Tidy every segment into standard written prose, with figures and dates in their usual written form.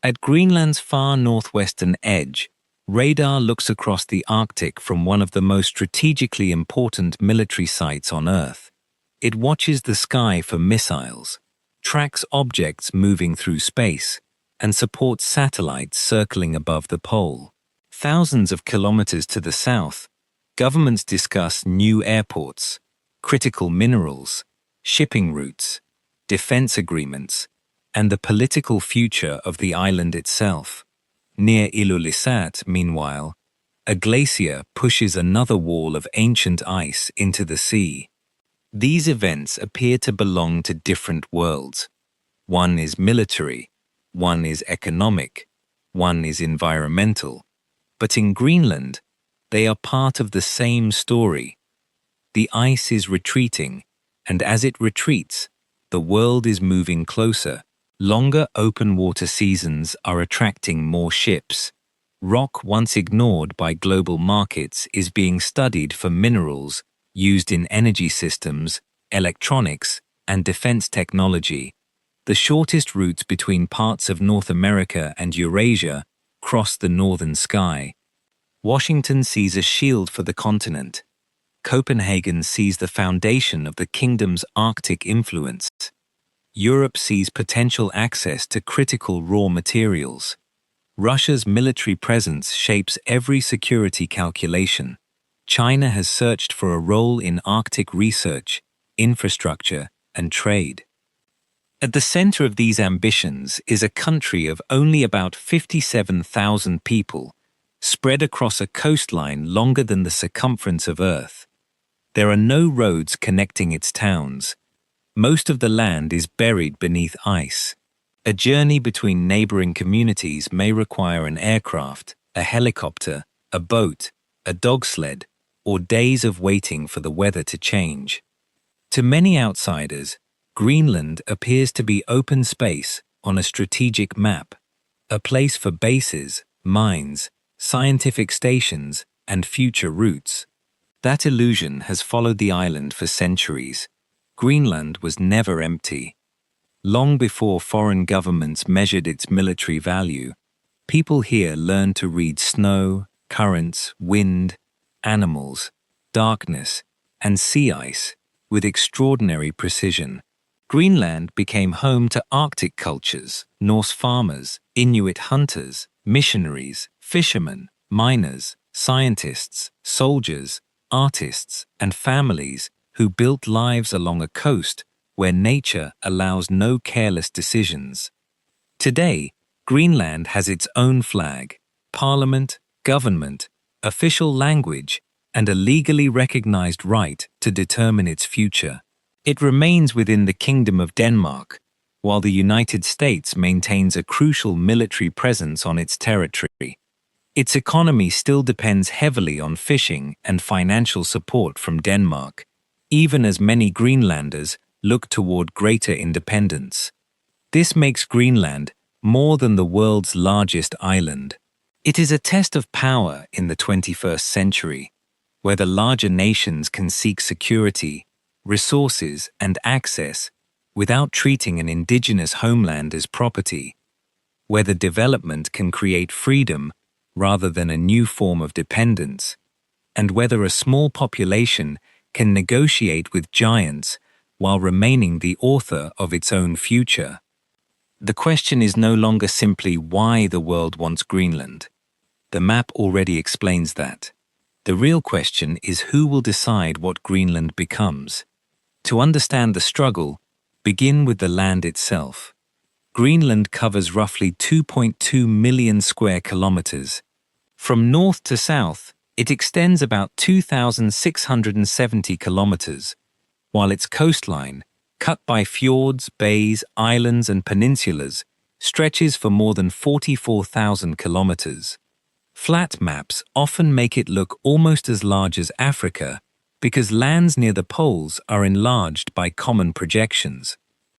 At Greenland's far northwestern edge, radar looks across the Arctic from one of the most strategically important military sites on Earth. It watches the sky for missiles, tracks objects moving through space, and supports satellites circling above the pole. Thousands of kilometers to the south, governments discuss new airports, critical minerals, shipping routes, defense agreements, and the political future of the island itself. Near Ilulissat, meanwhile, a glacier pushes another wall of ancient ice into the sea. These events appear to belong to different worlds. One is military, one is economic, one is environmental. But in Greenland, they are part of the same story. The ice is retreating, and as it retreats, the world is moving closer. Longer open water seasons are attracting more ships. Rock once ignored by global markets is being studied for minerals used in energy systems, electronics, and defense technology. The shortest routes between parts of North America and Eurasia cross the northern sky. Washington sees a shield for the continent. Copenhagen sees the foundation of the kingdom's Arctic influence. Europe sees potential access to critical raw materials. Russia's military presence shapes every security calculation. China has searched for a role in Arctic research, infrastructure, and trade. At the center of these ambitions is a country of only about 57,000 people, spread across a coastline longer than the circumference of Earth. There are no roads connecting its towns. Most of the land is buried beneath ice. A journey between neighboring communities may require an aircraft, a helicopter, a boat, a dog sled, or days of waiting for the weather to change. To many outsiders, Greenland appears to be open space on a strategic map, a place for bases, mines, scientific stations, and future routes. That illusion has followed the island for centuries. Greenland was never empty. Long before foreign governments measured its military value, people here learned to read snow, currents, wind, animals, darkness, and sea ice with extraordinary precision. Greenland became home to Arctic cultures, Norse farmers, Inuit hunters, missionaries, fishermen, miners, scientists, soldiers, artists, and families who built lives along a coast where nature allows no careless decisions. Today, Greenland has its own flag, parliament, government, official language, and a legally recognized right to determine its future. It remains within the Kingdom of Denmark, while the United States maintains a crucial military presence on its territory. Its economy still depends heavily on fishing and financial support from Denmark, even as many Greenlanders look toward greater independence. This makes Greenland more than the world's largest island. It is a test of power in the 21st century, where the larger nations can seek security, resources, and access without treating an indigenous homeland as property, whether development can create freedom rather than a new form of dependence, and whether a small population can negotiate with giants while remaining the author of its own future. The question is no longer simply why the world wants Greenland. The map already explains that. The real question is who will decide what Greenland becomes. To understand the struggle, begin with the land itself. Greenland covers roughly 2.2 million square kilometers. From north to south, it extends about 2,670 kilometers, while its coastline, cut by fjords, bays, islands, and peninsulas, stretches for more than 44,000 kilometers. Flat maps often make it look almost as large as Africa because lands near the poles are enlarged by common projections.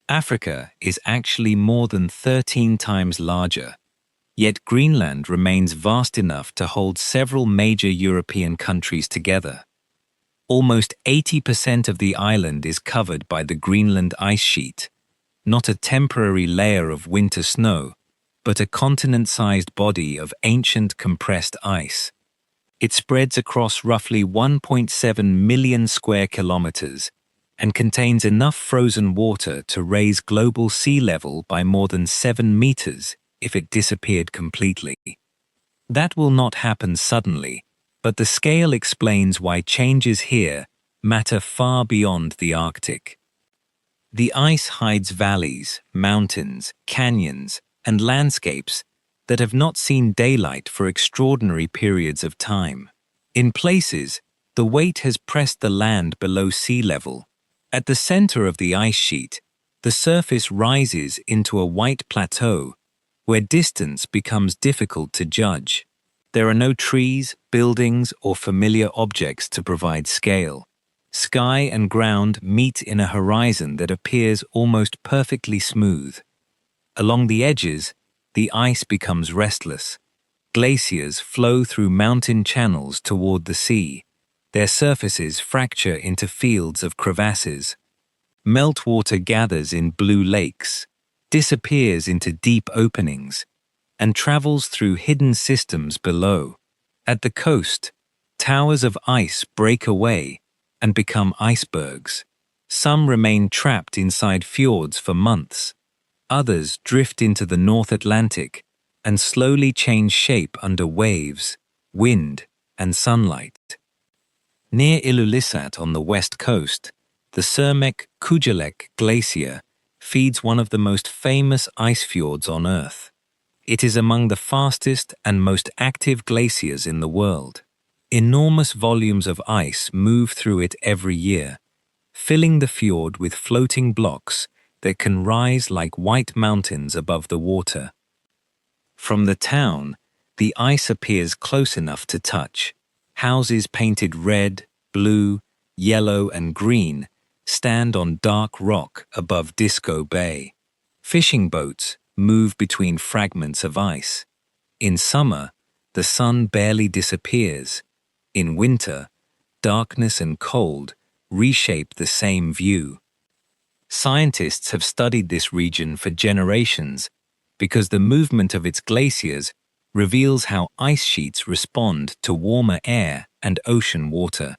Africa is actually more than 13 times larger. Yet Greenland remains vast enough to hold several major European countries together. Almost 80% of the island is covered by the Greenland Ice Sheet, not a temporary layer of winter snow, but a continent-sized body of ancient compressed ice. It spreads across roughly 1.7 million square kilometers and contains enough frozen water to raise global sea level by more than 7 meters if it disappeared completely. That will not happen suddenly, but the scale explains why changes here matter far beyond the Arctic. The ice hides valleys, mountains, canyons, and landscapes that have not seen daylight for extraordinary periods of time. In places, the weight has pressed the land below sea level. At the center of the ice sheet, the surface rises into a white plateau where distance becomes difficult to judge. There are no trees, buildings, or familiar objects to provide scale. Sky and ground meet in a horizon that appears almost perfectly smooth. Along the edges, the ice becomes restless. Glaciers flow through mountain channels toward the sea. Their surfaces fracture into fields of crevasses. Meltwater gathers in blue lakes, disappears into deep openings, and travels through hidden systems below. At the coast, towers of ice break away and become icebergs. Some remain trapped inside fjords for months. Others drift into the North Atlantic and slowly change shape under waves, wind, and sunlight. Near Ilulissat on the west coast, the Surmek-Kujalek Glacier feeds one of the most famous ice fjords on Earth. It is among the fastest and most active glaciers in the world. Enormous volumes of ice move through it every year, filling the fjord with floating blocks that can rise like white mountains above the water. From the town, the ice appears close enough to touch. Houses painted red, blue, yellow, and green stand on dark rock above Disco Bay. Fishing boats move between fragments of ice. In summer, the sun barely disappears. In winter, darkness and cold reshape the same view. Scientists have studied this region for generations because the movement of its glaciers reveals how ice sheets respond to warmer air and ocean water.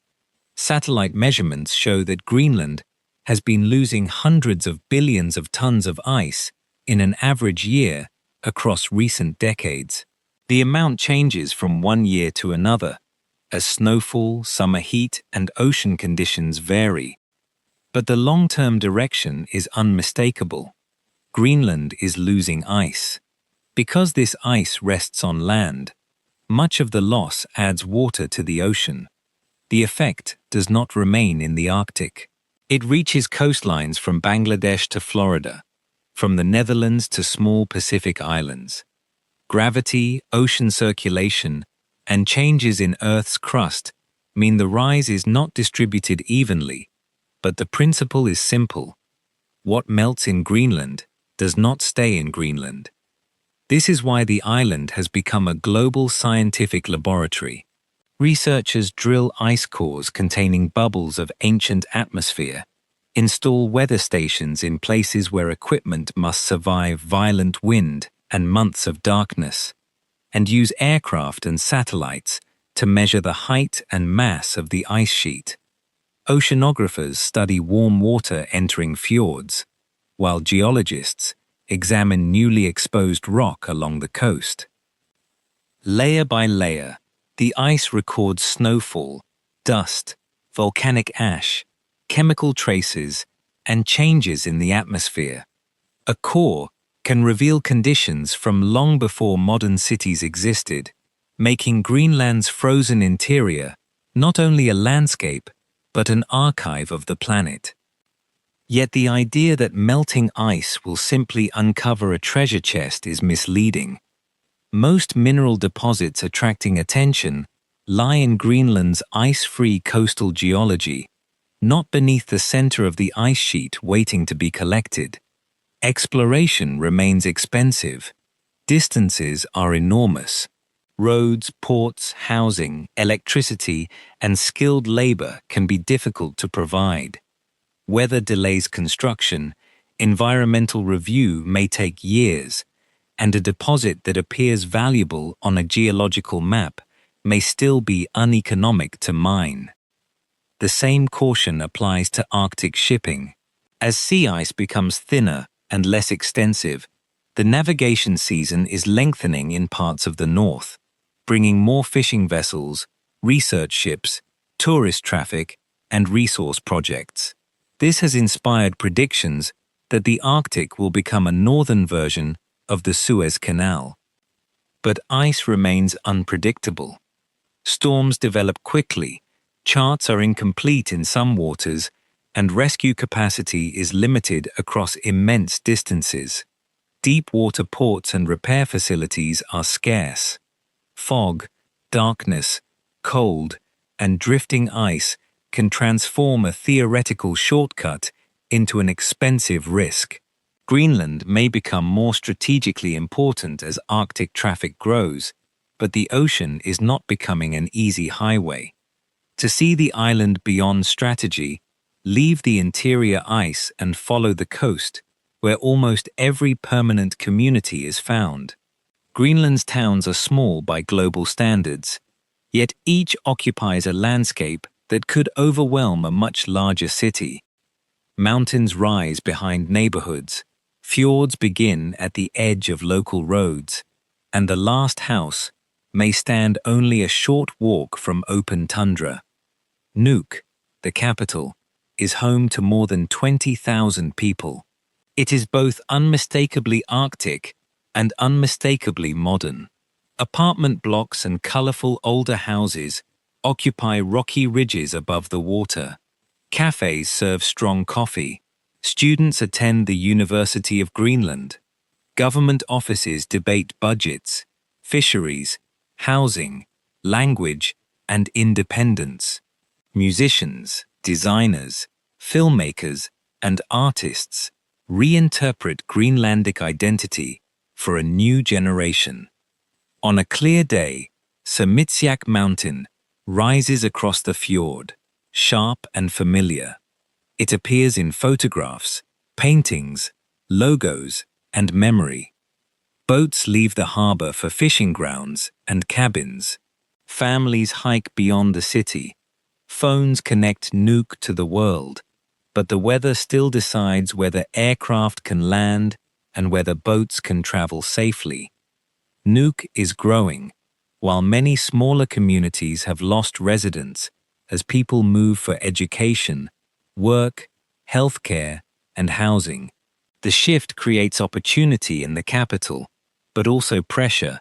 Satellite measurements show that Greenland has been losing hundreds of billions of tons of ice in an average year across recent decades. The amount changes from one year to another, as snowfall, summer heat, and ocean conditions vary. But the long-term direction is unmistakable. Greenland is losing ice. Because this ice rests on land, much of the loss adds water to the ocean. The effect does not remain in the Arctic. It reaches coastlines from Bangladesh to Florida, from the Netherlands to small Pacific islands. Gravity, ocean circulation, and changes in Earth's crust mean the rise is not distributed evenly, but the principle is simple. What melts in Greenland does not stay in Greenland. This is why the island has become a global scientific laboratory. Researchers drill ice cores containing bubbles of ancient atmosphere, install weather stations in places where equipment must survive violent wind and months of darkness, and use aircraft and satellites to measure the height and mass of the ice sheet. Oceanographers study warm water entering fjords, while geologists examine newly exposed rock along the coast. Layer by layer, the ice records snowfall, dust, volcanic ash, chemical traces, and changes in the atmosphere. A core can reveal conditions from long before modern cities existed, making Greenland's frozen interior not only a landscape, but an archive of the planet. Yet the idea that melting ice will simply uncover a treasure chest is misleading. Most mineral deposits attracting attention lie in Greenland's ice-free coastal geology, not beneath the center of the ice sheet waiting to be collected. Exploration remains expensive. Distances are enormous. Roads, ports, housing, electricity, and skilled labor can be difficult to provide. Weather delays construction, environmental review may take years, and a deposit that appears valuable on a geological map may still be uneconomic to mine. The same caution applies to Arctic shipping. As sea ice becomes thinner and less extensive, the navigation season is lengthening in parts of the north, bringing more fishing vessels, research ships, tourist traffic, and resource projects. This has inspired predictions that the Arctic will become a northern version of the Suez Canal. But ice remains unpredictable. Storms develop quickly, charts are incomplete in some waters, and rescue capacity is limited across immense distances. Deep water ports and repair facilities are scarce. Fog, darkness, cold, and drifting ice can transform a theoretical shortcut into an expensive risk. Greenland may become more strategically important as Arctic traffic grows, but the ocean is not becoming an easy highway. To see the island beyond strategy, leave the interior ice and follow the coast, where almost every permanent community is found. Greenland's towns are small by global standards, yet each occupies a landscape that could overwhelm a much larger city. Mountains rise behind neighborhoods, fjords begin at the edge of local roads, and the last house may stand only a short walk from open tundra. Nuuk, the capital, is home to more than 20,000 people. It is both unmistakably Arctic and unmistakably modern. Apartment blocks and colorful older houses occupy rocky ridges above the water. Cafes serve strong coffee. Students attend the University of Greenland. Government offices debate budgets, fisheries, housing, language, and independence. Musicians, designers, filmmakers, and artists reinterpret Greenlandic identity for a new generation. On a clear day, Samitsiak Mountain rises across the fjord, sharp and familiar. It appears in photographs, paintings, logos, and memory. Boats leave the harbor for fishing grounds and cabins. Families hike beyond the city. Phones connect Nuuk to the world, but the weather still decides whether aircraft can land and whether boats can travel safely. Nuuk is growing, while many smaller communities have lost residents as people move for education, work, healthcare, and housing. The shift creates opportunity in the capital, but also pressure.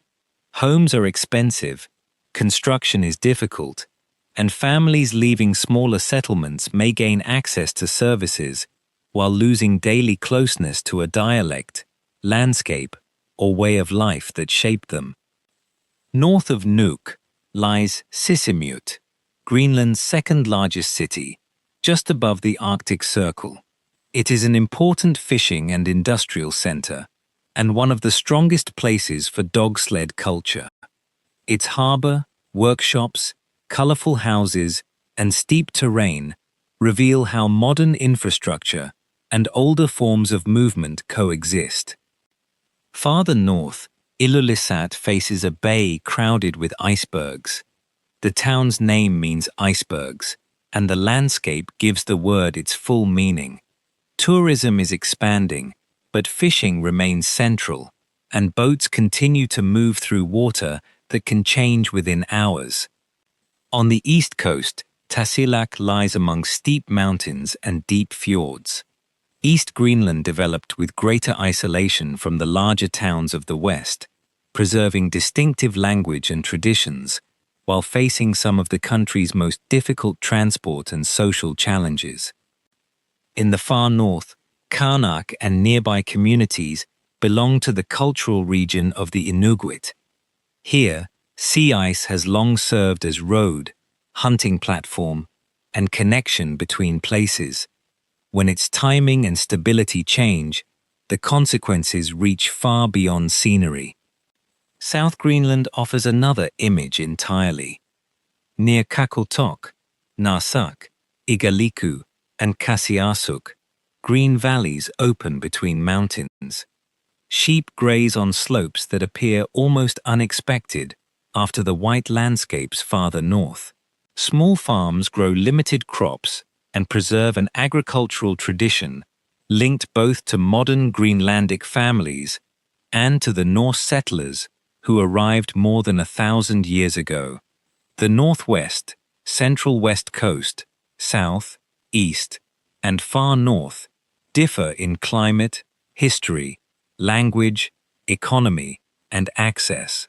Homes are expensive, construction is difficult, and families leaving smaller settlements may gain access to services while losing daily closeness to a dialect, landscape, or way of life that shaped them. North of Nuuk lies Sisimiut, Greenland's second-largest city, just above the Arctic Circle. It is an important fishing and industrial center, and one of the strongest places for dog sled culture. Its harbor, workshops, colorful houses, and steep terrain reveal how modern infrastructure and older forms of movement coexist. Farther north, Ilulissat faces a bay crowded with icebergs. The town's name means icebergs, and the landscape gives the word its full meaning. Tourism is expanding, but fishing remains central, and boats continue to move through water that can change within hours. On the east coast, Tasiilaq lies among steep mountains and deep fjords. East Greenland developed with greater isolation from the larger towns of the west, preserving distinctive language and traditions, while facing some of the country's most difficult transport and social challenges. In the far north, Karnak and nearby communities belong to the cultural region of the Inuit. Here, sea ice has long served as road, hunting platform, and connection between places. When its timing and stability change, the consequences reach far beyond scenery. South Greenland offers another image entirely. Near Qaqortoq, Narsuk, Igaliku, and Qasiarsuk, green valleys open between mountains. Sheep graze on slopes that appear almost unexpected after the white landscapes farther north. Small farms grow limited crops and preserve an agricultural tradition linked both to modern Greenlandic families and to the Norse settlers who arrived more than 1,000 years ago. The northwest, central west coast, south, east, and far north differ in climate, history, language, economy, and access.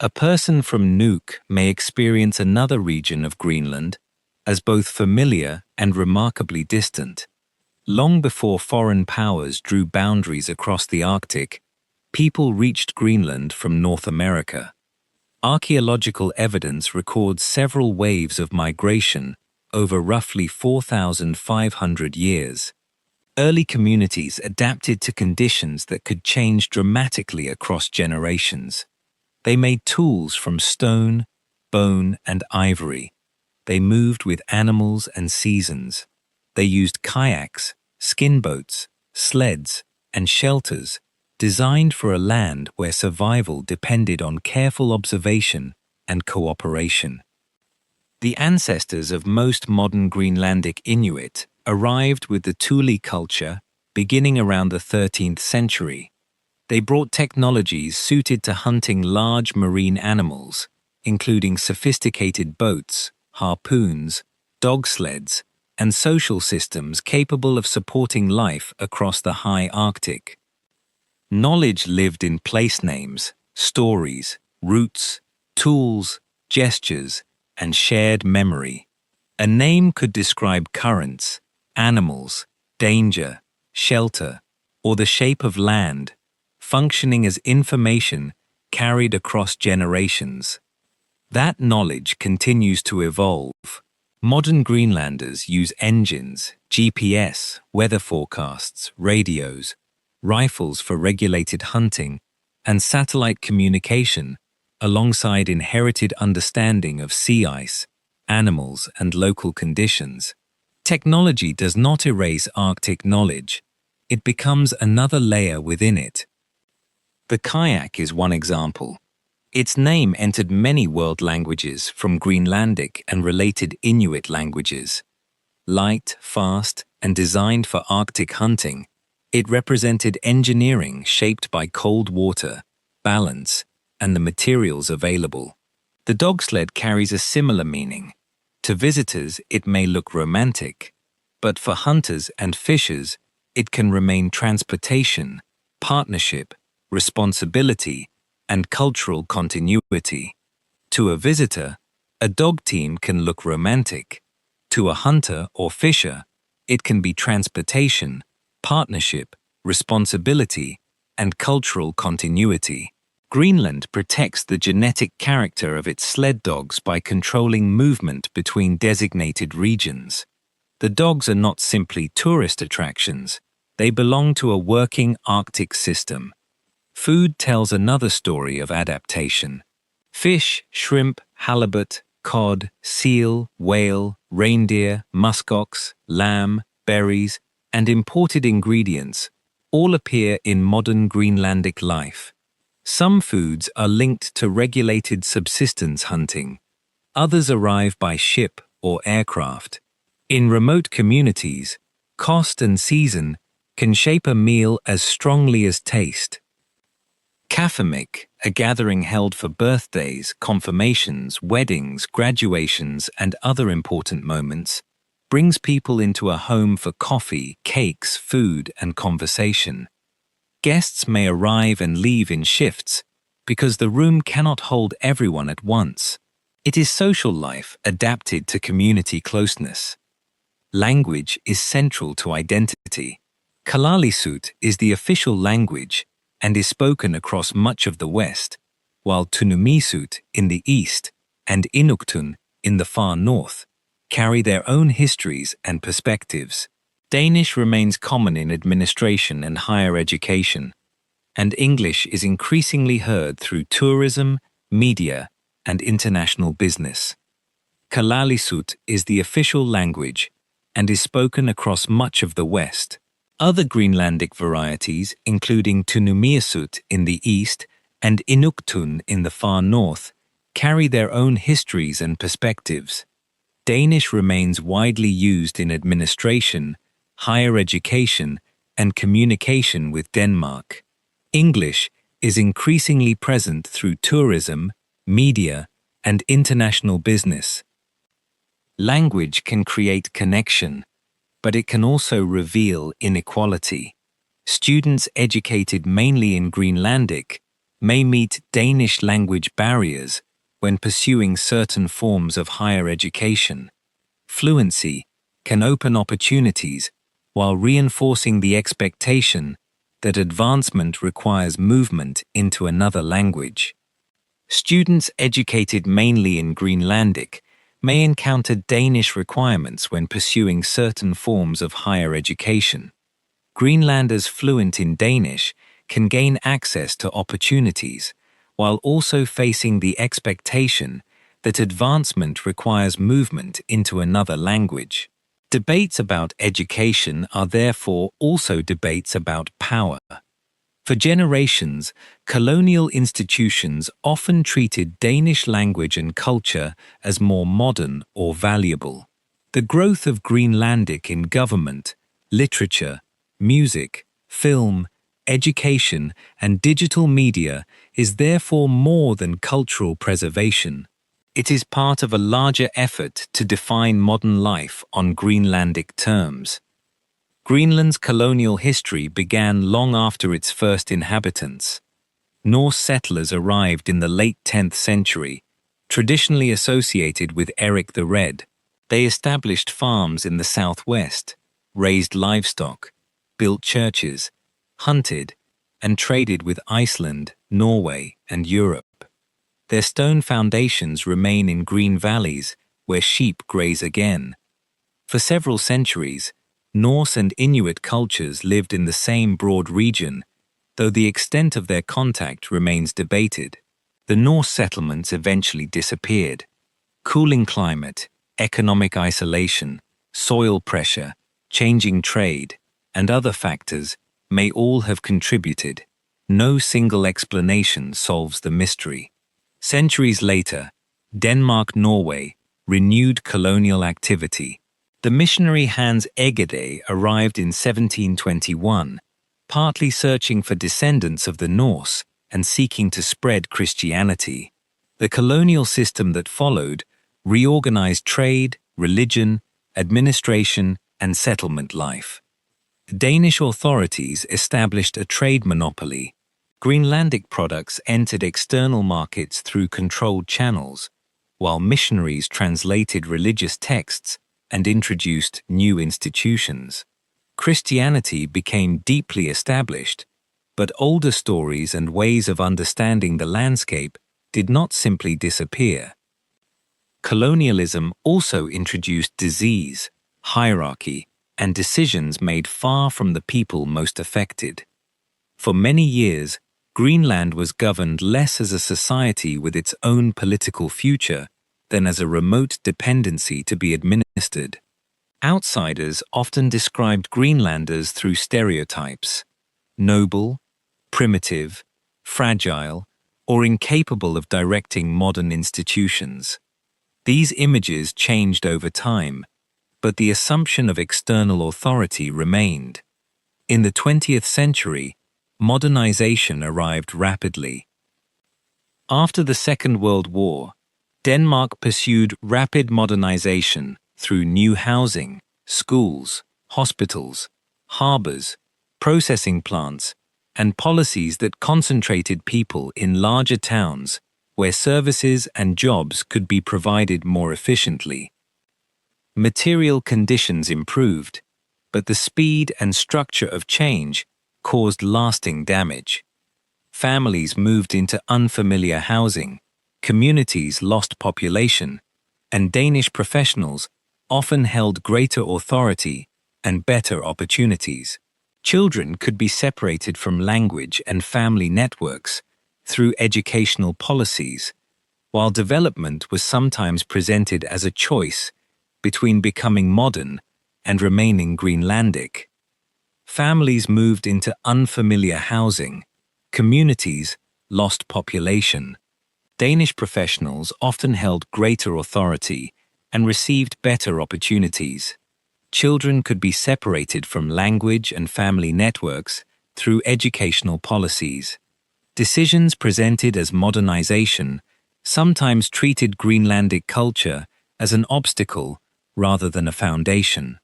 A person from Nuuk may experience another region of Greenland as both familiar and remarkably distant. Long before foreign powers drew boundaries across the Arctic, people reached Greenland from North America. Archaeological evidence records several waves of migration over roughly 4,500 years. Early communities adapted to conditions that could change dramatically across generations. They made tools from stone, bone, and ivory. They moved with animals and seasons. They used kayaks, skin boats, sleds, and shelters designed for a land where survival depended on careful observation and cooperation. The ancestors of most modern Greenlandic Inuit arrived with the Thule culture beginning around the 13th century. They brought technologies suited to hunting large marine animals, including sophisticated boats, harpoons, dog sleds, and social systems capable of supporting life across the high Arctic. Knowledge lived in place names, stories, routes, tools, gestures, and shared memory. A name could describe currents, animals, danger, shelter, or the shape of land, functioning as information carried across generations. That knowledge continues to evolve. Modern Greenlanders use engines, GPS, weather forecasts, radios, rifles for regulated hunting, and satellite communication, alongside inherited understanding of sea ice, animals, and local conditions. Technology does not erase Arctic knowledge. It becomes another layer within it. The kayak is one example. Its name entered many world languages from Greenlandic and related Inuit languages. Light, fast, and designed for Arctic hunting, it represented engineering shaped by cold water, balance, and the materials available. The dog sled carries a similar meaning. To visitors, it may look romantic, but for hunters and fishers, it can remain transportation, partnership, responsibility, and cultural continuity. To a visitor, a dog team can look romantic. To a hunter or fisher, it can be transportation, partnership, responsibility, and cultural continuity. Greenland protects the genetic character of its sled dogs by controlling movement between designated regions. The dogs are not simply tourist attractions, they belong to a working Arctic system. Food tells another story of adaptation. Fish, shrimp, halibut, cod, seal, whale, reindeer, muskox, lamb, berries, and imported ingredients all appear in modern Greenlandic life. Some foods are linked to regulated subsistence hunting. Others arrive by ship or aircraft. In remote communities, cost and season can shape a meal as strongly as taste. Kaffemik, a gathering held for birthdays, confirmations, weddings, graduations, and other important moments, brings people into a home for coffee, cakes, food, and conversation. Guests may arrive and leave in shifts because the room cannot hold everyone at once. It is social life adapted to community closeness. Language is central to identity. Kalaallisut is the official language and is spoken across much of the West, while Tunumisut in the East and Inuktun in the far north carry their own histories and perspectives. Danish remains common in administration and higher education, and English is increasingly heard through tourism, media, and international business. Kalaallisut is the official language and is spoken across much of the West, Other Greenlandic varieties, including Tunumiasut in the east and Inuktun in the far north, carry their own histories and perspectives. Danish remains widely used in administration, higher education, and communication with Denmark. English is increasingly present through tourism, media, and international business. Language can create connection, but it can also reveal inequality. Students educated mainly in Greenlandic may meet Danish language barriers when pursuing certain forms of higher education. Fluency can open opportunities while reinforcing the expectation that advancement requires movement into another language. Students educated mainly in Greenlandic may encounter Danish requirements when pursuing certain forms of higher education. Greenlanders fluent in Danish can gain access to opportunities, while also facing the expectation that advancement requires movement into another language. Debates about education are therefore also debates about power. For generations, colonial institutions often treated Danish language and culture as more modern or valuable. The growth of Greenlandic in government, literature, music, film, education, and digital media is therefore more than cultural preservation. It is part of a larger effort to define modern life on Greenlandic terms. Greenland's colonial history began long after its first inhabitants. Norse settlers arrived in the late 10th century, traditionally associated with Eric the Red. They established farms in the southwest, raised livestock, built churches, hunted, and traded with Iceland, Norway, and Europe. Their stone foundations remain in green valleys where sheep graze again. For several centuries, Norse and Inuit cultures lived in the same broad region, though the extent of their contact remains debated. The Norse settlements eventually disappeared. Cooling climate, economic isolation, soil pressure, changing trade, and other factors may all have contributed. No single explanation solves the mystery. Centuries later, Denmark-Norway renewed colonial activity. The missionary Hans Egede arrived in 1721, partly searching for descendants of the Norse and seeking to spread Christianity. The colonial system that followed reorganized trade, religion, administration, and settlement life. The Danish authorities established a trade monopoly. Greenlandic products entered external markets through controlled channels, while missionaries translated religious texts and introduced new institutions. Christianity became deeply established, but older stories and ways of understanding the landscape did not simply disappear. Colonialism also introduced disease, hierarchy, and decisions made far from the people most affected. For many years, Greenland was governed less as a society with its own political future than as a remote dependency to be administered. Outsiders often described Greenlanders through stereotypes: noble, primitive, fragile, or incapable of directing modern institutions. These images changed over time, but the assumption of external authority remained. In the 20th century, modernization arrived rapidly. After the Second World War, Denmark pursued rapid modernization through new housing, schools, hospitals, harbors, processing plants, and policies that concentrated people in larger towns where services and jobs could be provided more efficiently. Material conditions improved, but the speed and structure of change caused lasting damage. Families moved into unfamiliar housing, communities lost population, and Danish professionals often held greater authority and better opportunities. Children could be separated from language and family networks through educational policies, while development was sometimes presented as a choice between becoming modern and remaining Greenlandic. Families moved into unfamiliar housing. Communities lost population. Danish professionals often held greater authority and received better opportunities. Children could be separated from language and family networks through educational policies. Decisions presented as modernization sometimes treated Greenlandic culture as an obstacle rather than a foundation.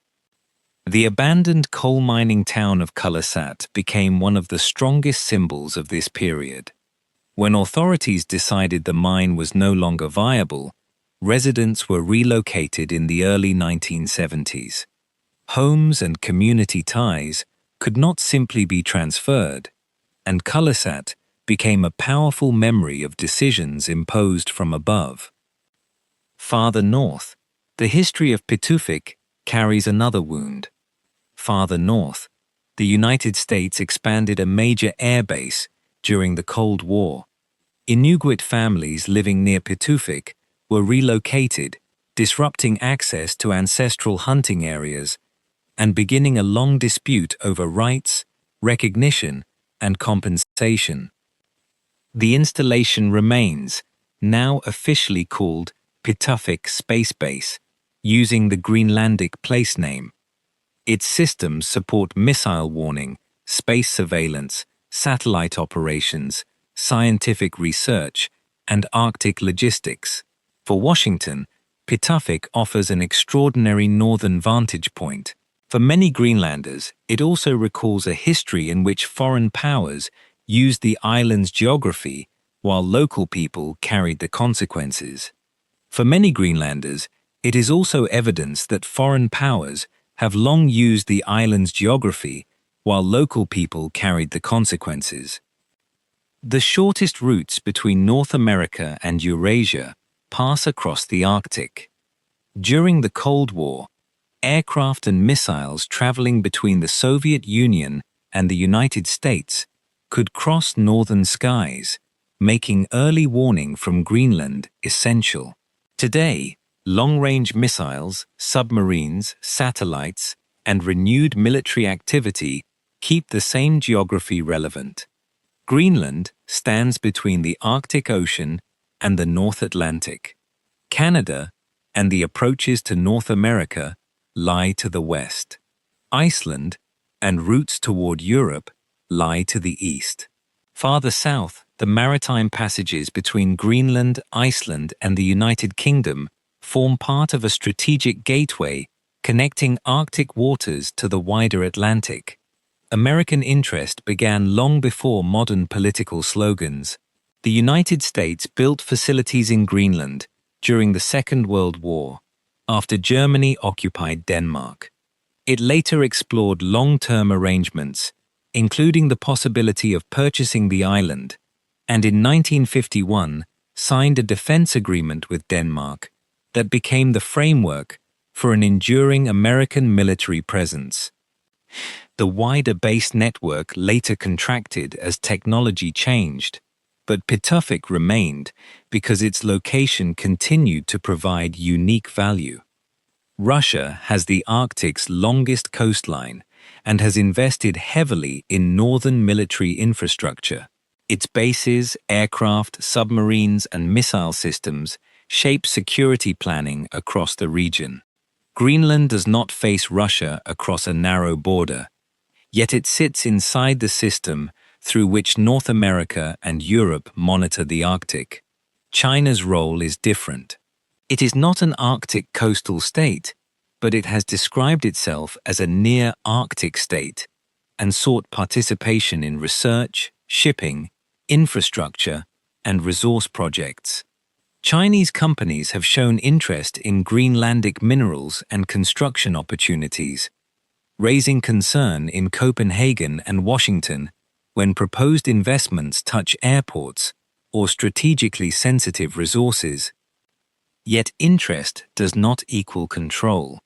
The abandoned coal mining town of Kalasat became one of the strongest symbols of this period. When authorities decided the mine was no longer viable, residents were relocated in the early 1970s. Homes and community ties could not simply be transferred, and Kalasat became a powerful memory of decisions imposed from above. Farther north, the history of Pituffik carries another wound. Farther north, the United States expanded a major air base during the Cold War. Inuit families living near Pituffik were relocated, disrupting access to ancestral hunting areas and beginning a long dispute over rights, recognition, and compensation. The installation remains, now officially called Pituffik Space Base, using the Greenlandic place name. Its systems support missile warning, space surveillance, satellite operations, scientific research, and Arctic logistics. For Washington, Pituffik offers an extraordinary northern vantage point. For many Greenlanders, it also recalls a history in which foreign powers used the island's geography while local people carried the consequences. For many Greenlanders, it is also evidence that foreign powers have long used the island's geography while local people carried the consequences. The shortest routes between North America and Eurasia pass across the Arctic. During the Cold War, aircraft and missiles traveling between the Soviet Union and the United States could cross northern skies, making early warning from Greenland essential. Today, long-range missiles, submarines, satellites, and renewed military activity keep the same geography relevant. Greenland stands between the Arctic Ocean and the North Atlantic. Canada and the approaches to North America lie to the west. Iceland and routes toward Europe lie to the east. Farther south, the maritime passages between Greenland, Iceland, and the United Kingdom form part of a strategic gateway connecting Arctic waters to the wider Atlantic. American interest began long before modern political slogans. The United States built facilities in Greenland during the Second World War, after Germany occupied Denmark. It later explored long-term arrangements, including the possibility of purchasing the island, and in 1951 signed a defense agreement with Denmark that became the framework for an enduring American military presence. The wider base network later contracted as technology changed, but Pituffik remained because its location continued to provide unique value. Russia has the Arctic's longest coastline and has invested heavily in northern military infrastructure. Its bases, aircraft, submarines, and missile systems shape security planning across the region. Greenland does not face Russia across a narrow border, yet it sits inside the system through which North America and Europe monitor the Arctic. China's role is different. It is not an Arctic coastal state, but it has described itself as a near-Arctic state and sought participation in research, shipping, infrastructure, and resource projects. Chinese companies have shown interest in Greenlandic minerals and construction opportunities, raising concern in Copenhagen and Washington when proposed investments touch airports or strategically sensitive resources. Yet interest does not equal control.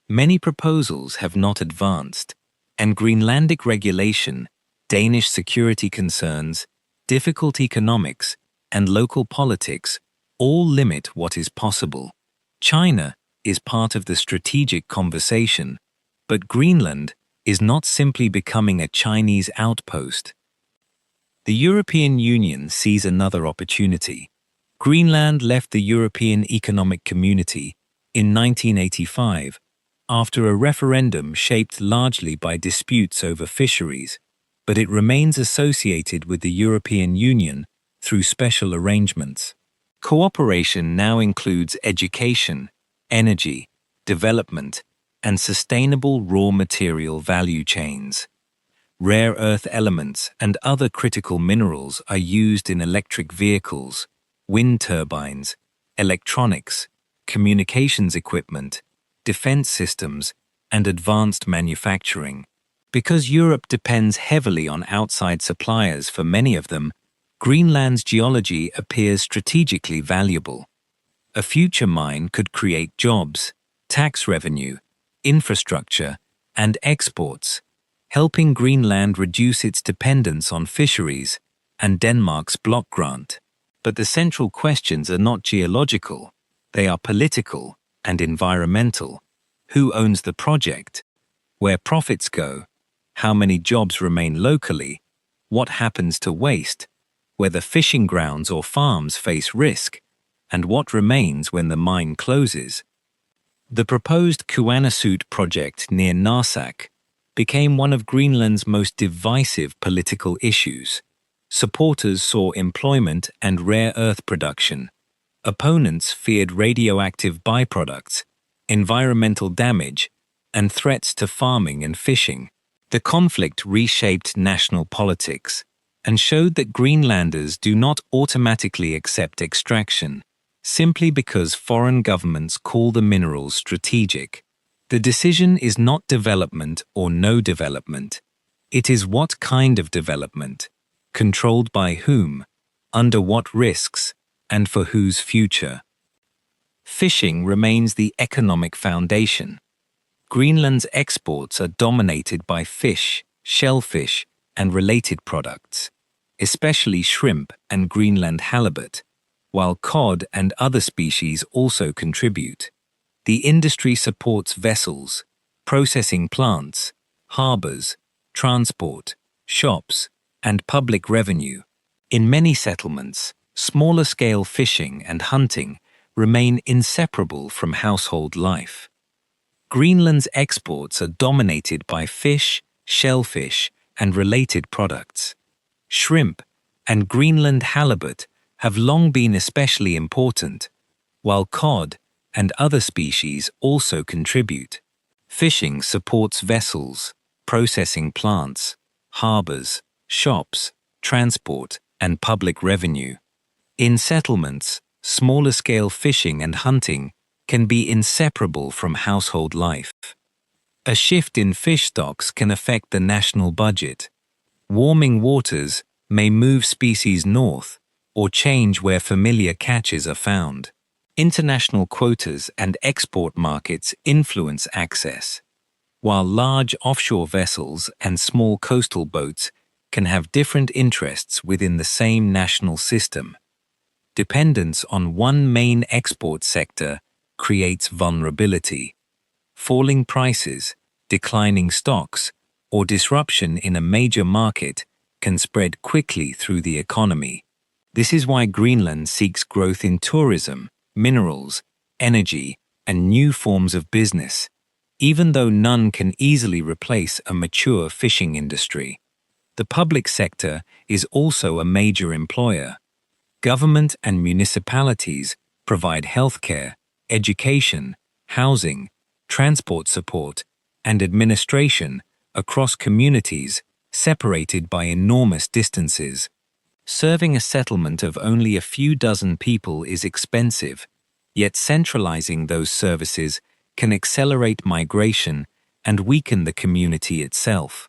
Many proposals have not advanced, and Greenlandic regulation, Danish security concerns, difficult economics, and local politics all limit what is possible. China is part of the strategic conversation, but Greenland is not simply becoming a Chinese outpost. The European Union sees another opportunity. Greenland left the European Economic Community in 1985 after a referendum shaped largely by disputes over fisheries, but it remains associated with the European Union through special arrangements. Cooperation now includes education, energy, development, and sustainable raw material value chains. Rare earth elements and other critical minerals are used in electric vehicles, wind turbines, electronics, communications equipment, defense systems, and advanced manufacturing. Because Europe depends heavily on outside suppliers for many of them, Greenland's geology appears strategically valuable. A future mine could create jobs, tax revenue, infrastructure, and exports, helping Greenland reduce its dependence on fisheries and Denmark's block grant. But the central questions are not geological, they are political and environmental. Who owns the project? Where profits go? How many jobs remain locally? What happens to waste? Whether fishing grounds or farms face risk? And what remains when the mine closes? The proposed Kuannersuit project near Narsaq became one of Greenland's most divisive political issues. Supporters saw employment and rare earth production. Opponents feared radioactive byproducts, environmental damage, and threats to farming and fishing. The conflict reshaped national politics and showed that Greenlanders do not automatically accept extraction, simply because foreign governments call the minerals strategic. The decision is not development or no development. It is what kind of development, controlled by whom, under what risks, and for whose future. Fishing remains the economic foundation. Greenland's exports are dominated by fish, shellfish, and related products, especially shrimp and Greenland halibut, while cod and other species also contribute. The industry supports vessels, processing plants, harbors, transport, shops, and public revenue. In many settlements, smaller-scale fishing and hunting remain inseparable from household life. Greenland's exports are dominated by fish, shellfish, and related products. Shrimp and Greenland halibut have long been especially important, while cod and other species also contribute. Fishing supports vessels, processing plants, harbors, shops, transport, and public revenue. In settlements, smaller-scale fishing and hunting can be inseparable from household life. A shift in fish stocks can affect the national budget. Warming waters may move species north or change where familiar catches are found. International quotas and export markets influence access, while large offshore vessels and small coastal boats can have different interests within the same national system. Dependence on one main export sector creates vulnerability. Falling prices, declining stocks, or disruption in a major market can spread quickly through the economy. This is why Greenland seeks growth in tourism, minerals, energy, and new forms of business, even though none can easily replace a mature fishing industry. The public sector is also a major employer. Government and municipalities provide healthcare, education, housing, transport support, and administration across communities separated by enormous distances. Serving a settlement of only a few dozen people is expensive, yet centralizing those services can accelerate migration and weaken the community itself.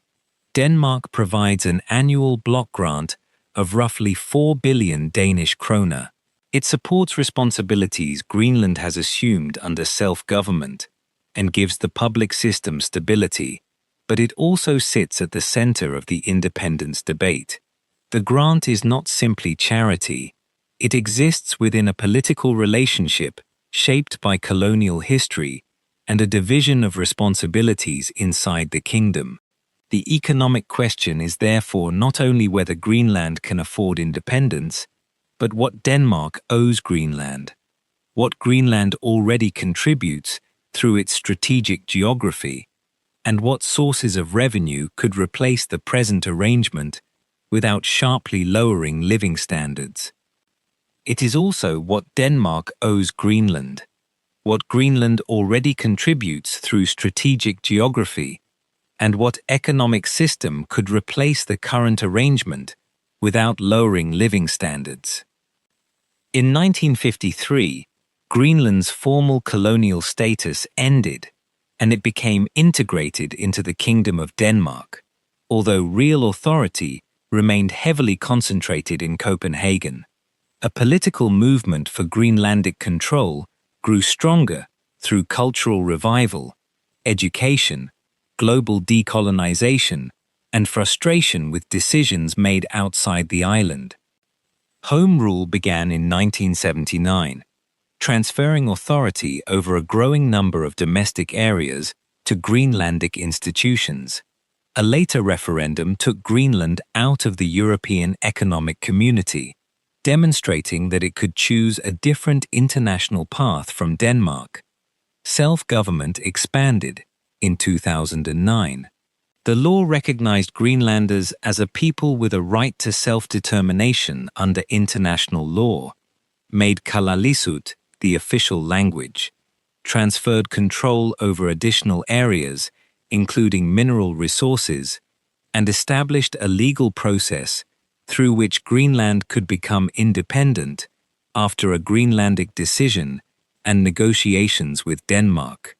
Denmark provides an annual block grant of roughly 4 billion Danish kroner. It supports responsibilities Greenland has assumed under self-government and gives the public system stability, but it also sits at the center of the independence debate. The grant is not simply charity, it exists within a political relationship shaped by colonial history and a division of responsibilities inside the kingdom. The economic question is therefore not only whether Greenland can afford independence, but what Denmark owes Greenland, what Greenland already contributes through its strategic geography, and what sources of revenue could replace the present arrangement without sharply lowering living standards. It is also what Denmark owes Greenland, what Greenland already contributes through strategic geography, and what economic system could replace the current arrangement without lowering living standards. In 1953, Greenland's formal colonial status ended, and it became integrated into the Kingdom of Denmark, although real authority remained heavily concentrated in Copenhagen. A political movement for Greenlandic control grew stronger through cultural revival, education, global decolonization, and frustration with decisions made outside the island. Home rule began in 1979, transferring authority over a growing number of domestic areas to Greenlandic institutions. A later referendum took Greenland out of the European Economic Community, demonstrating that it could choose a different international path from Denmark. Self-government expanded in 2009. The law recognized Greenlanders as a people with a right to self-determination under international law, made Kalaallisut the official language, transferred control over additional areas, including mineral resources, and established a legal process through which Greenland could become independent after a Greenlandic decision and negotiations with Denmark.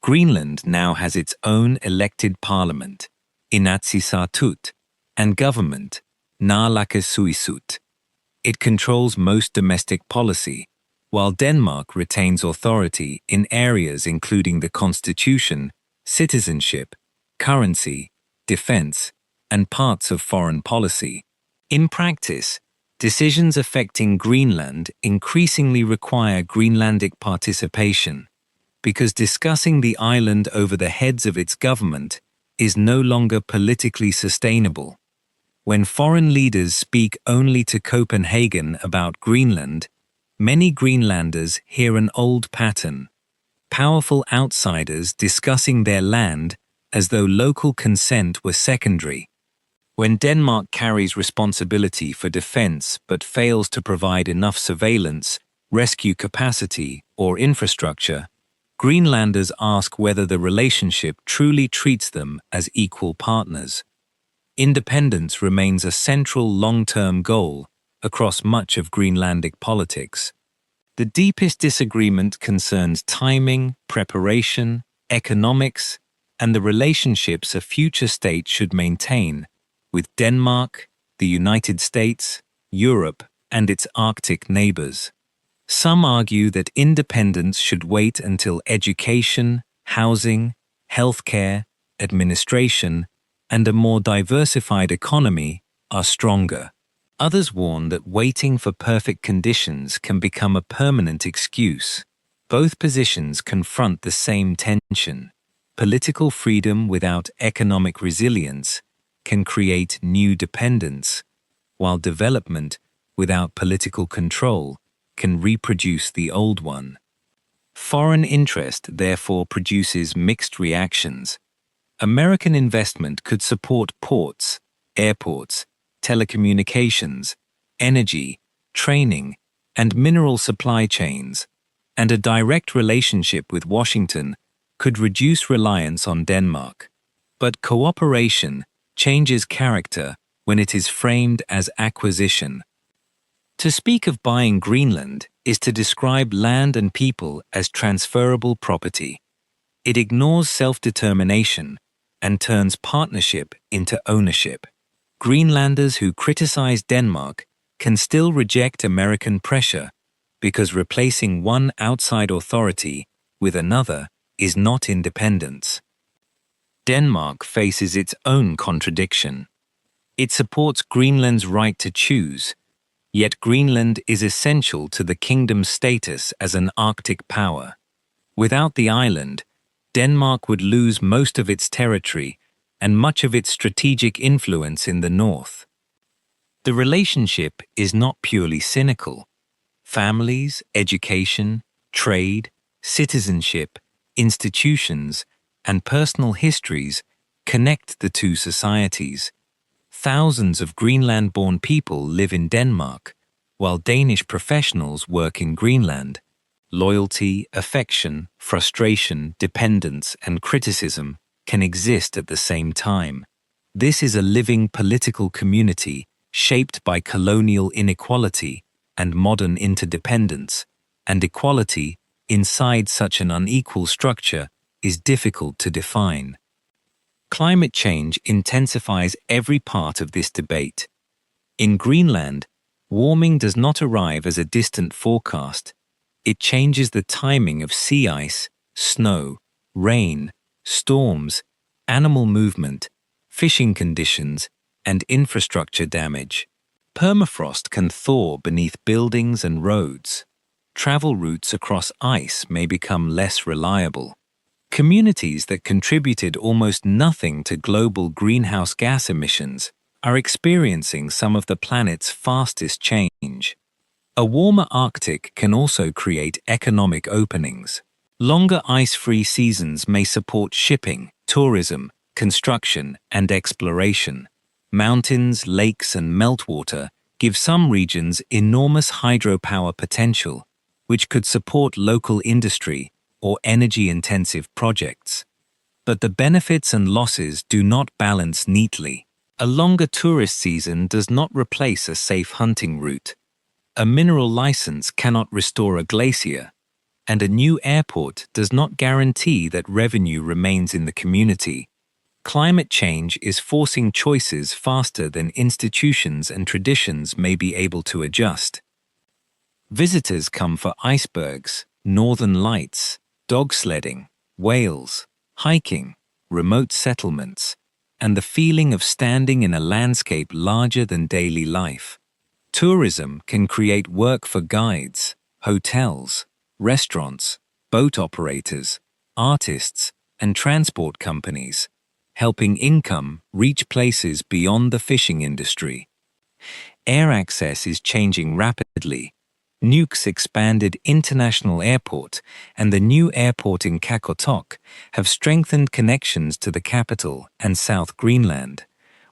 Greenland now has its own elected parliament, Inatsisartut, and government, Naalakkersuisut. It controls most domestic policy, while Denmark retains authority in areas including the constitution, citizenship, currency, defense, and parts of foreign policy. In practice, decisions affecting Greenland increasingly require Greenlandic participation, because discussing the island over the heads of its government is no longer politically sustainable. When foreign leaders speak only to Copenhagen about Greenland, many Greenlanders hear an old pattern: powerful outsiders discussing their land as though local consent were secondary. When Denmark carries responsibility for defense but fails to provide enough surveillance, rescue capacity, or infrastructure, Greenlanders ask whether the relationship truly treats them as equal partners. Independence remains a central long-term goal across much of Greenlandic politics. The deepest disagreement concerns timing, preparation, economics, and the relationships a future state should maintain with Denmark, the United States, Europe, and its Arctic neighbors. Some argue that independence should wait until education, housing, healthcare, administration, and a more diversified economy are stronger. Others warn that waiting for perfect conditions can become a permanent excuse. Both positions confront the same tension. Political freedom without economic resilience can create new dependence, while development without political control can reproduce the old one. Foreign interest therefore produces mixed reactions. American investment could support ports, airports, telecommunications, energy, training, and mineral supply chains, and a direct relationship with Washington could reduce reliance on Denmark. But cooperation changes character when it is framed as acquisition. To speak of buying Greenland is to describe land and people as transferable property. It ignores self-determination and turns partnership into ownership. Greenlanders who criticize Denmark can still reject American pressure because replacing one outside authority with another is not independence. Denmark faces its own contradiction. It supports Greenland's right to choose, yet Greenland is essential to the kingdom's status as an Arctic power. Without the island, Denmark would lose most of its territory and much of its strategic influence in the north. The relationship is not purely cynical. Families, education, trade, citizenship, institutions, and personal histories connect the two societies. Thousands of Greenland-born people live in Denmark, while Danish professionals work in Greenland. Loyalty, affection, frustration, dependence, and criticism can exist at the same time. This is a living political community shaped by colonial inequality and modern interdependence, and equality inside such an unequal structure is difficult to define. Climate change intensifies every part of this debate. In Greenland, warming does not arrive as a distant forecast. It changes the timing of sea ice, snow, rain, storms, animal movement, fishing conditions, and infrastructure damage. Permafrost can thaw beneath buildings and roads. Travel routes across ice may become less reliable. Communities that contributed almost nothing to global greenhouse gas emissions are experiencing some of the planet's fastest change. A warmer Arctic can also create economic openings. Longer ice-free seasons may support shipping, tourism, construction, and exploration. Mountains, lakes, and meltwater give some regions enormous hydropower potential, which could support local industry or energy-intensive projects. But the benefits and losses do not balance neatly. A longer tourist season does not replace a safe hunting route. A mineral license cannot restore a glacier, and a new airport does not guarantee that revenue remains in the community. Climate change is forcing choices faster than institutions and traditions may be able to adjust. Visitors come for icebergs, northern lights, dog sledding, whales, hiking, remote settlements, and the feeling of standing in a landscape larger than daily life. Tourism can create work for guides, hotels, restaurants, boat operators, artists, and transport companies, helping income reach places beyond the fishing industry. Air access is changing rapidly. Nuuk's expanded international airport and the new airport in Qaqortoq have strengthened connections to the capital and South Greenland,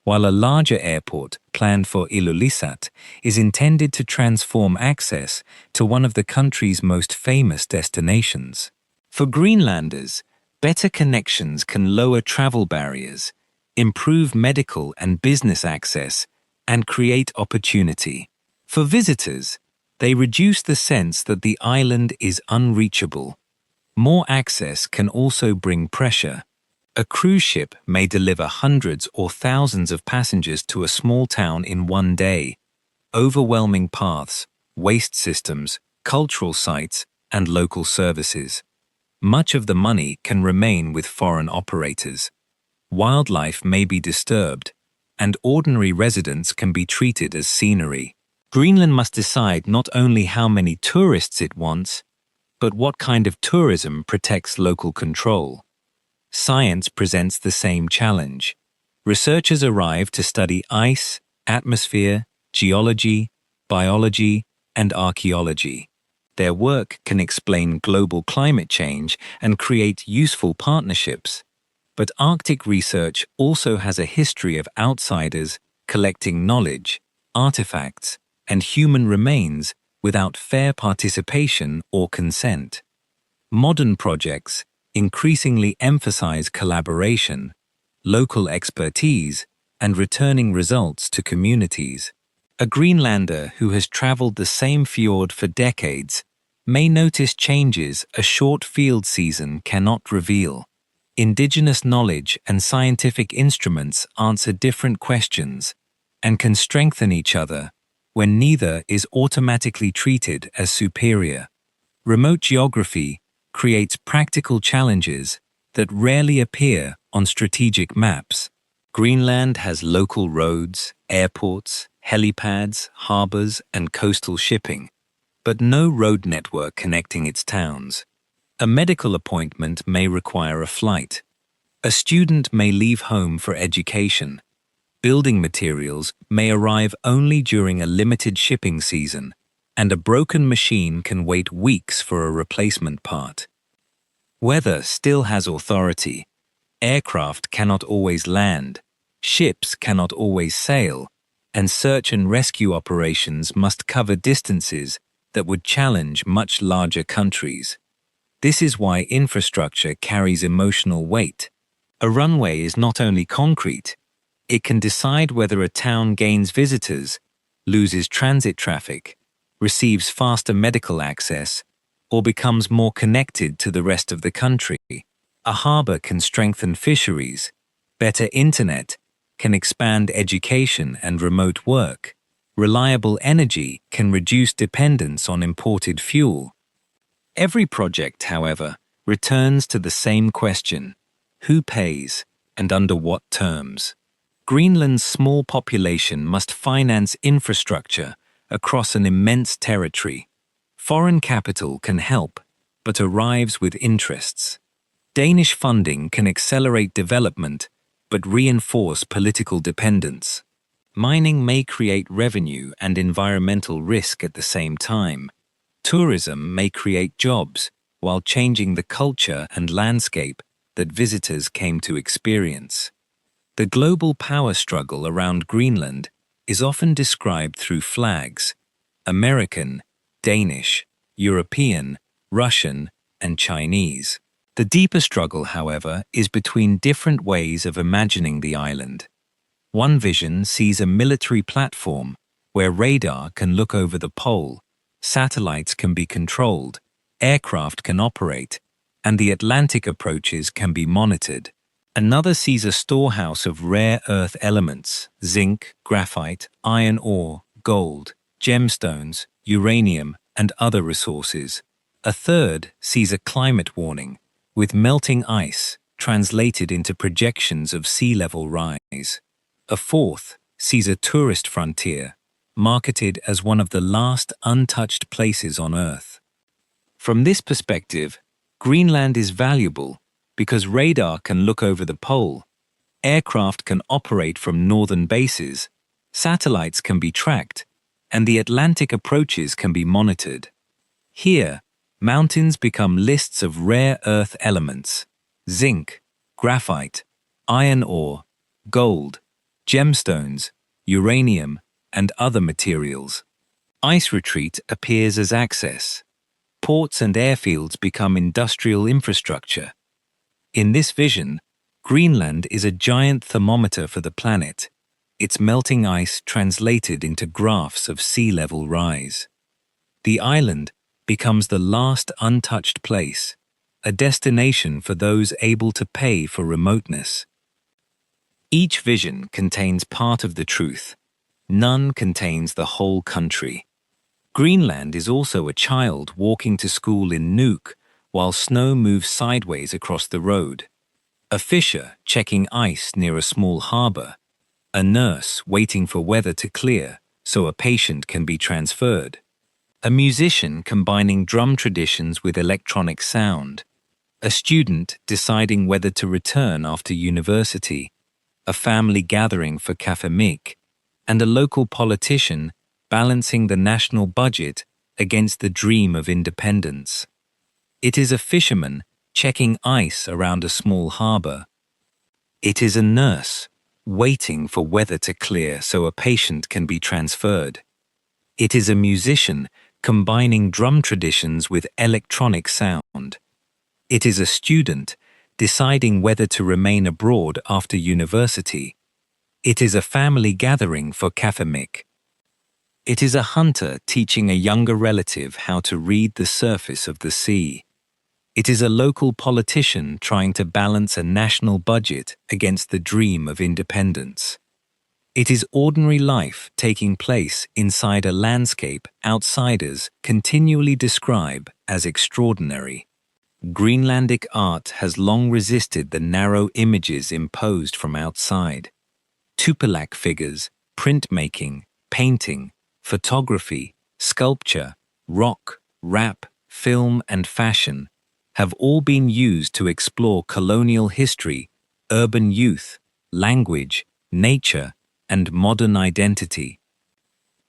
while a larger airport planned for Ilulissat is intended to transform access to one of the country's most famous destinations. For Greenlanders, better connections can lower travel barriers, improve medical and business access, and create opportunity. For visitors, they reduce the sense that the island is unreachable. More access can also bring pressure. A cruise ship may deliver hundreds or thousands of passengers to a small town in one day. Overwhelming paths, waste systems, cultural sites, and local services. Much of the money can remain with foreign operators. Wildlife may be disturbed, and ordinary residents can be treated as scenery. Greenland must decide not only how many tourists it wants, but what kind of tourism protects local control. Science presents the same challenge. Researchers arrive to study ice, atmosphere, geology, biology, and archaeology. Their work can explain global climate change and create useful partnerships. But Arctic research also has a history of outsiders collecting knowledge, artifacts, and human remains without fair participation or consent. Modern projects increasingly emphasize collaboration, local expertise, and returning results to communities. A Greenlander who has traveled the same fjord for decades may notice changes a short field season cannot reveal. Indigenous knowledge and scientific instruments answer different questions and can strengthen each other when neither is automatically treated as superior. Remote geography creates practical challenges that rarely appear on strategic maps. Greenland has local roads, airports, helipads, harbors, and coastal shipping, but no road network connecting its towns. A medical appointment may require a flight. A student may leave home for education. Building materials may arrive only during a limited shipping season, and a broken machine can wait weeks for a replacement part. Weather still has authority. Aircraft cannot always land, ships cannot always sail, and search and rescue operations must cover distances that would challenge much larger countries. This is why infrastructure carries emotional weight. A runway is not only concrete, it can decide whether a town gains visitors, loses transit traffic, receives faster medical access, or becomes more connected to the rest of the country. A harbor can strengthen fisheries. Better internet can expand education and remote work. Reliable energy can reduce dependence on imported fuel. Every project, however, returns to the same question: who pays and under what terms? Greenland's small population must finance infrastructure across an immense territory. Foreign capital can help, but arrives with interests. Danish funding can accelerate development, but reinforce political dependence. Mining may create revenue and environmental risk at the same time. Tourism may create jobs, while changing the culture and landscape that visitors came to experience. The global power struggle around Greenland is often described through flags: American, Danish, European, Russian, and Chinese. The deeper struggle, however, is between different ways of imagining the island. One vision sees a military platform where radar can look over the pole, satellites can be controlled, aircraft can operate, and the Atlantic approaches can be monitored. Another sees a storehouse of rare earth elements: zinc, graphite, iron ore, gold, gemstones, uranium, and other resources. A third sees a climate warning, with melting ice translated into projections of sea level rise. A fourth sees a tourist frontier, marketed as one of the last untouched places on Earth. From this perspective, Greenland is valuable because radar can look over the pole, aircraft can operate from northern bases, satellites can be tracked, and the Atlantic approaches can be monitored. Here, mountains become lists of rare earth elements: zinc, graphite, iron ore, gold, gemstones, uranium, and other materials. Ice retreat appears as access. Ports and airfields become industrial infrastructure. In this vision, Greenland is a giant thermometer for the planet, its melting ice translated into graphs of sea level rise. The island becomes the last untouched place, a destination for those able to pay for remoteness. Each vision contains part of the truth. None contains the whole country. Greenland is also a child walking to school in Nuuk while snow moves sideways across the road. A fisher checking ice near a small harbor. A nurse waiting for weather to clear so a patient can be transferred. A musician combining drum traditions with electronic sound. A student deciding whether to return after university. A family gathering for kafemik, and a local politician balancing the national budget against the dream of independence. It is a fisherman checking ice around a small harbor. It is a nurse waiting for weather to clear so a patient can be transferred. It is a musician combining drum traditions with electronic sound. It is a student deciding whether to remain abroad after university. It is a family gathering for kafemik. It is a hunter teaching a younger relative how to read the surface of the sea. It is a local politician trying to balance a national budget against the dream of independence. It is ordinary life taking place inside a landscape outsiders continually describe as extraordinary. Greenlandic art has long resisted the narrow images imposed from outside. Tupilak figures, printmaking, painting, photography, sculpture, rock, rap, film, and fashion have all been used to explore colonial history urban youth, language, nature, and modern identity.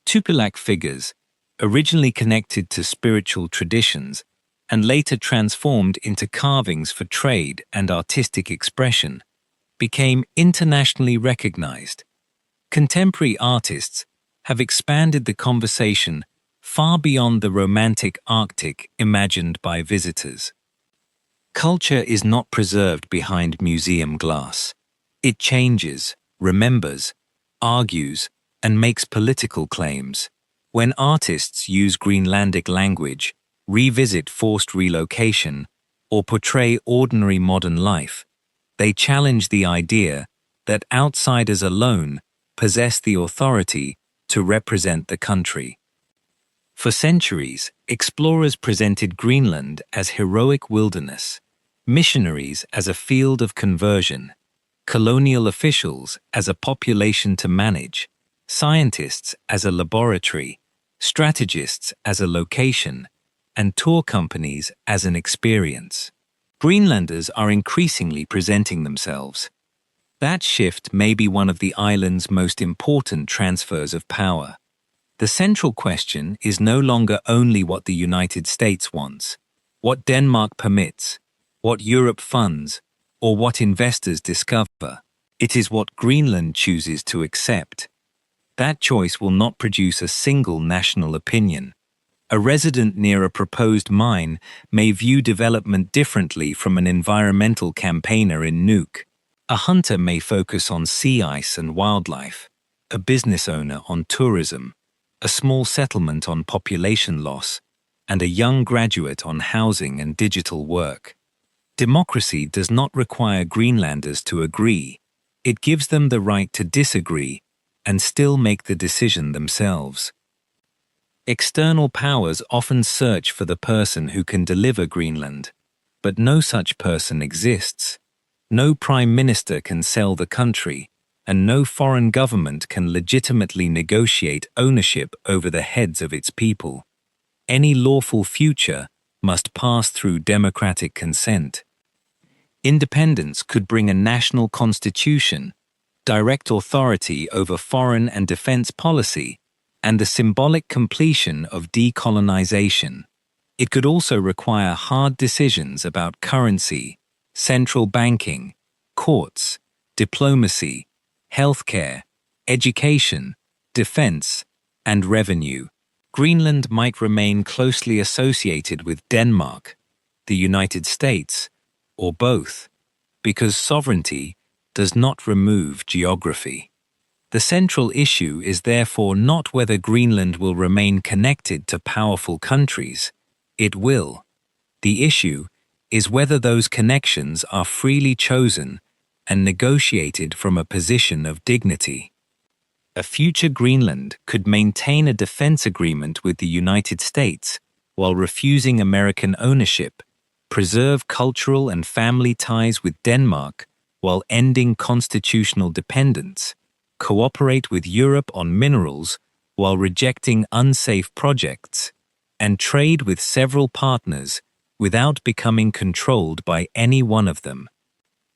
Tupilak figures, originally connected to spiritual traditions and later transformed into carvings for trade and artistic expression, became internationally recognized. Contemporary artists have expanded the conversation far beyond the romantic Arctic imagined by visitors. Culture is not preserved behind museum glass. It changes, remembers, argues, and makes political claims. When artists use Greenlandic language, revisit forced relocation, or portray ordinary modern life, they challenge the idea that outsiders alone possess the authority to represent the country. For centuries, explorers presented Greenland as heroic wilderness, missionaries as a field of conversion, colonial officials as a population to manage, scientists as a laboratory, strategists as a location, and tour companies as an experience. Greenlanders are increasingly presenting themselves. That shift may be one of the island's most important transfers of power. The central question is no longer only what the United States wants, what Denmark permits, what Europe funds, or what investors discover. It is what Greenland chooses to accept. That choice will not produce a single national opinion. A resident near a proposed mine may view development differently from an environmental campaigner in Nuuk. A hunter may focus on sea ice and wildlife, a business owner on tourism, a small settlement on population loss, and a young graduate on housing and digital work. Democracy does not require Greenlanders to agree. It gives them the right to disagree and still make the decision themselves. External powers often search for the person who can deliver Greenland, but no such person exists. No prime minister can sell the country, and no foreign government can legitimately negotiate ownership over the heads of its people. Any lawful future must pass through democratic consent. Independence could bring a national constitution, direct authority over foreign and defense policy, and the symbolic completion of decolonization. It could also require hard decisions about currency, central banking, courts, diplomacy, healthcare, education, defense, and revenue. Greenland might remain closely associated with Denmark, the United States, or both, because sovereignty does not remove geography. The central issue is therefore not whether Greenland will remain connected to powerful countries. It will. The issue is whether those connections are freely chosen and negotiated from a position of dignity. A future Greenland could maintain a defense agreement with the United States while refusing American ownership, preserve cultural and family ties with Denmark while ending constitutional dependence, cooperate with Europe on minerals while rejecting unsafe projects, and trade with several partners without becoming controlled by any one of them.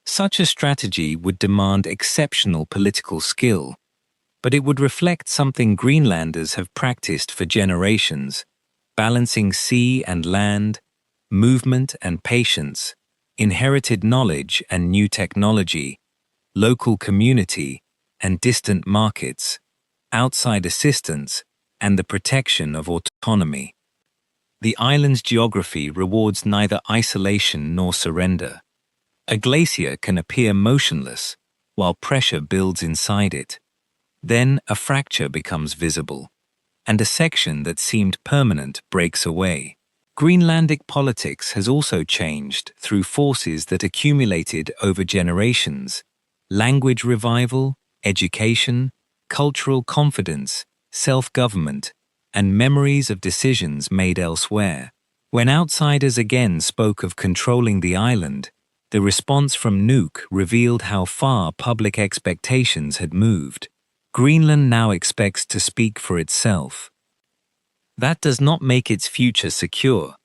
Such a strategy would demand exceptional political skill, but it would reflect something Greenlanders have practiced for generations: balancing sea and land, movement and patience, inherited knowledge and new technology, local community and distant markets, outside assistance and the protection of autonomy. The island's geography rewards neither isolation nor surrender. A glacier can appear motionless while pressure builds inside it. Then a fracture becomes visible, and a section that seemed permanent breaks away. Greenlandic politics has also changed through forces that accumulated over generations: language revival, education, cultural confidence, self-government, and memories of decisions made elsewhere. When outsiders again spoke of controlling the island, the response from Nuuk revealed how far public expectations had moved. Greenland now expects to speak for itself. That does not make its future secure.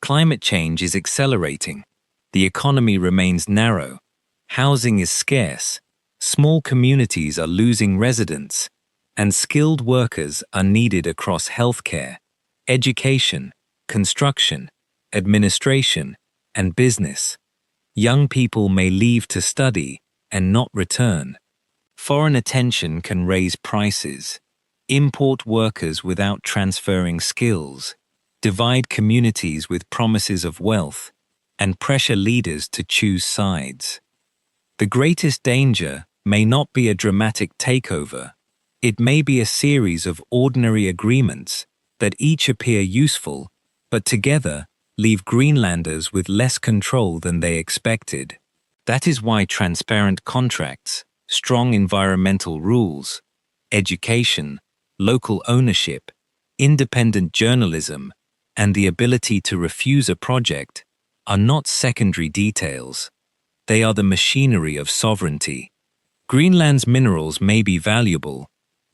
Climate change is accelerating. The economy remains narrow. Housing is scarce, small communities are losing residents, and skilled workers are needed across healthcare, education, construction, administration, and business. Young people may leave to study and not return. Foreign attention can raise prices, import workers without transferring skills, divide communities with promises of wealth, and pressure leaders to choose sides. The greatest danger may not be a dramatic takeover. It may be a series of ordinary agreements that each appear useful, but together leave Greenlanders with less control than they expected. That is why transparent contracts, strong environmental rules, education, local ownership, independent journalism, and the ability to refuse a project are not secondary details. They are the machinery of sovereignty. Greenland's minerals may be valuable,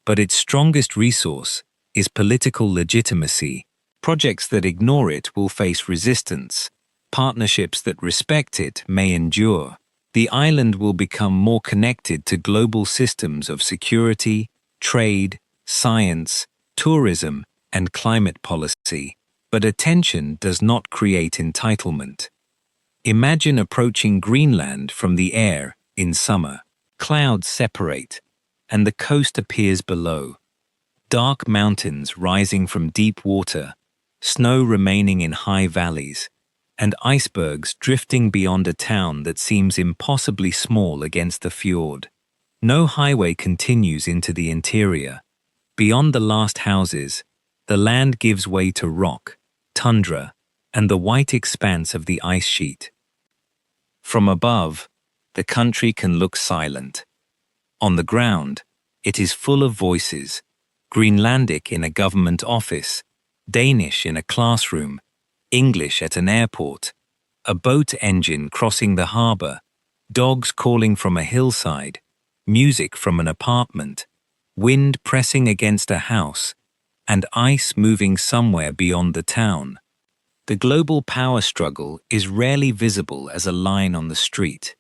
but its strongest resource is political legitimacy. Projects that ignore it will face resistance. Partnerships that respect it may endure. The island will become more connected to global systems of security, trade, science, tourism, and climate policy. But attention does not create entitlement. Imagine approaching Greenland from the air in summer. Clouds separate, and the coast appears below. Dark mountains rising from deep water, snow remaining in high valleys, and icebergs drifting beyond a town that seems impossibly small against the fjord. No highway continues into the interior. Beyond the last houses, the land gives way to rock, tundra, and the white expanse of the ice sheet. From above, the country can look silent. On the ground, it is full of voices, Greenlandic in a government office, Danish in a classroom, English at an airport, a boat engine crossing the harbor, dogs calling from a hillside, music from an apartment, wind pressing against a house, and ice moving somewhere beyond the town. The global power struggle is rarely visible as a line on the street.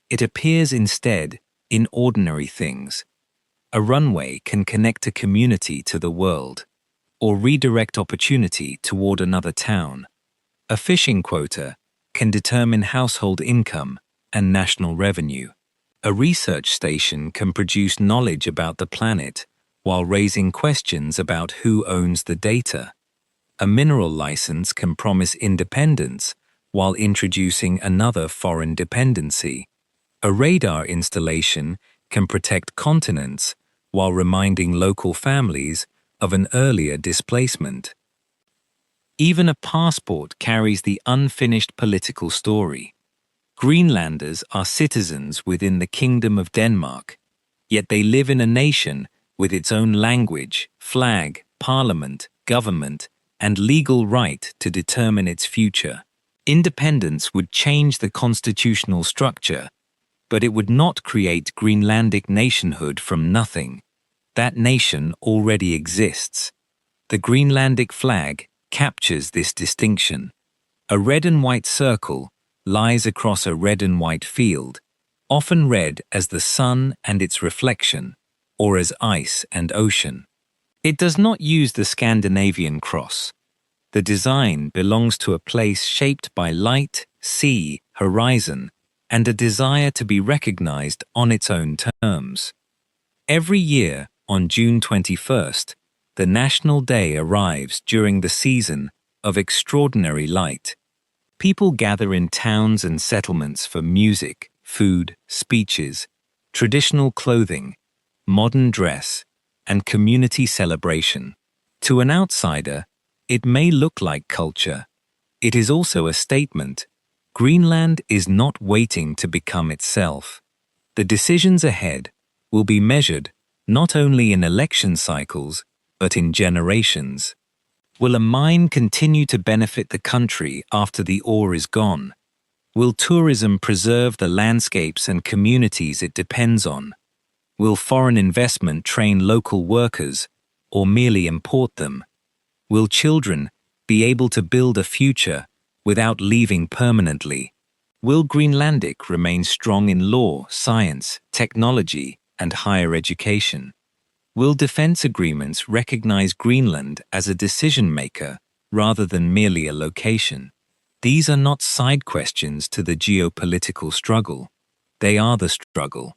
It appears instead in ordinary things. A runway can connect a community to the world, or redirect opportunity toward another town. A fishing quota can determine household income and national revenue. A research station can produce knowledge about the planet while raising questions about who owns the data. A mineral license can promise independence while introducing another foreign dependency. A radar installation can protect continents while reminding local families of an earlier displacement. Even a passport carries the unfinished political story. Greenlanders are citizens within the Kingdom of Denmark, yet they live in a nation with its own language, flag, parliament, government, and legal right to determine its future. Independence would change the constitutional structure, but it would not create Greenlandic nationhood from nothing. That nation already exists. The Greenlandic flag captures this distinction. A red and white circle lies across a red and white field, often read as the sun and its reflection, or as ice and ocean. It does not use the Scandinavian cross. The design belongs to a place shaped by light, sea, horizon, and a desire to be recognized on its own terms. Every year, on June 21st, the National Day arrives during the season of extraordinary light. People gather in towns and settlements for music, food, speeches, traditional clothing, modern dress, and community celebration. To an outsider, it may look like culture. It is also a statement. Greenland is not waiting to become itself. The decisions ahead will be measured not only in election cycles, but in generations. Will a mine continue to benefit the country after the ore is gone? Will tourism preserve the landscapes and communities it depends on? Will foreign investment train local workers or merely import them? Will children be able to build a future without leaving permanently? Will Greenlandic remain strong in law, science, technology, and higher education? Will defense agreements recognize Greenland as a decision maker rather than merely a location? These are not side questions to the geopolitical struggle. They are the struggle.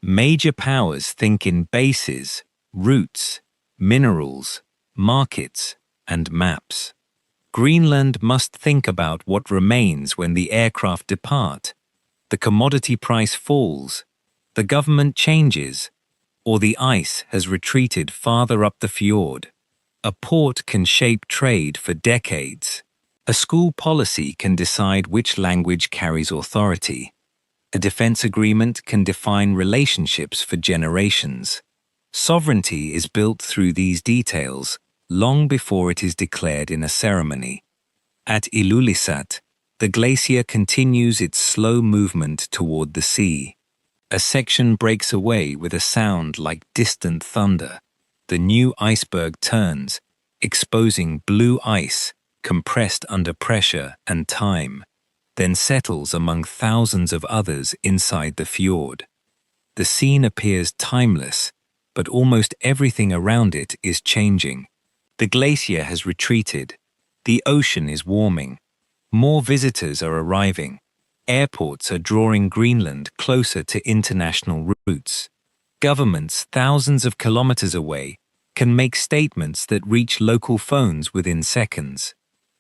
Major powers think in bases, routes, minerals, markets, and maps. Greenland must think about what remains when the aircraft depart, the commodity price falls, the government changes, or the ice has retreated farther up the fjord. A port can shape trade for decades. A school policy can decide which language carries authority. A defense agreement can define relationships for generations. Sovereignty is built through these details long before it is declared in a ceremony. At Ilulissat, the glacier continues its slow movement toward the sea. A section breaks away with a sound like distant thunder. The new iceberg turns, exposing blue ice, compressed under pressure and time, then settles among thousands of others inside the fjord. The scene appears timeless, but almost everything around it is changing. The glacier has retreated. The ocean is warming. More visitors are arriving. Airports are drawing Greenland closer to international routes. Governments thousands of kilometers away can make statements that reach local phones within seconds.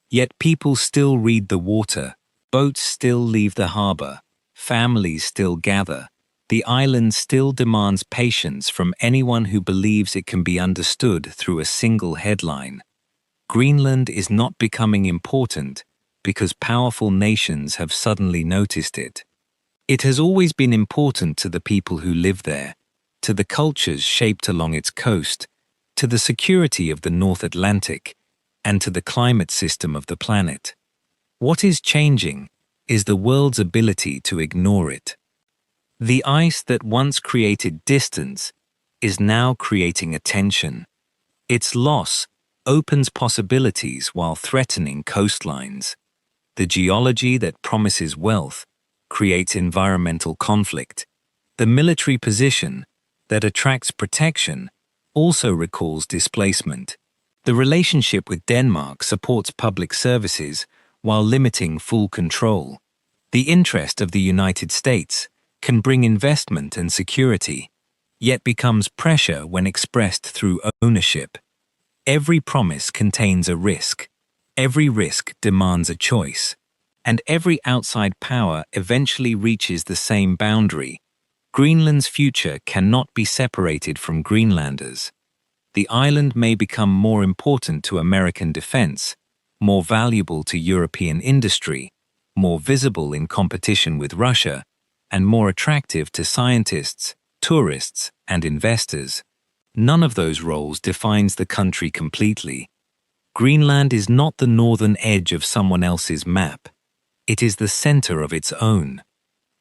Yet people still read the water, boats still leave the harbor, families still gather. The island still demands patience from anyone who believes it can be understood through a single headline. Greenland is not becoming important because powerful nations have suddenly noticed it. It has always been important to the people who live there, to the cultures shaped along its coast, to the security of the North Atlantic, and to the climate system of the planet. What is changing is the world's ability to ignore it. The ice that once created distance is now creating attention. Its loss opens possibilities while threatening coastlines. The geology that promises wealth creates environmental conflict. The military position that attracts protection also recalls displacement. The relationship with Denmark supports public services while limiting full control. The interest of the United States can bring investment and security, yet becomes pressure when expressed through ownership. Every promise contains a risk. Every risk demands a choice. And every outside power eventually reaches the same boundary. Greenland's future cannot be separated from Greenlanders. The island may become more important to American defense, more valuable to European industry, more visible in competition with Russia, and more attractive to scientists, tourists, and investors. None of those roles defines the country completely. Greenland is not the northern edge of someone else's map. It is the center of its own.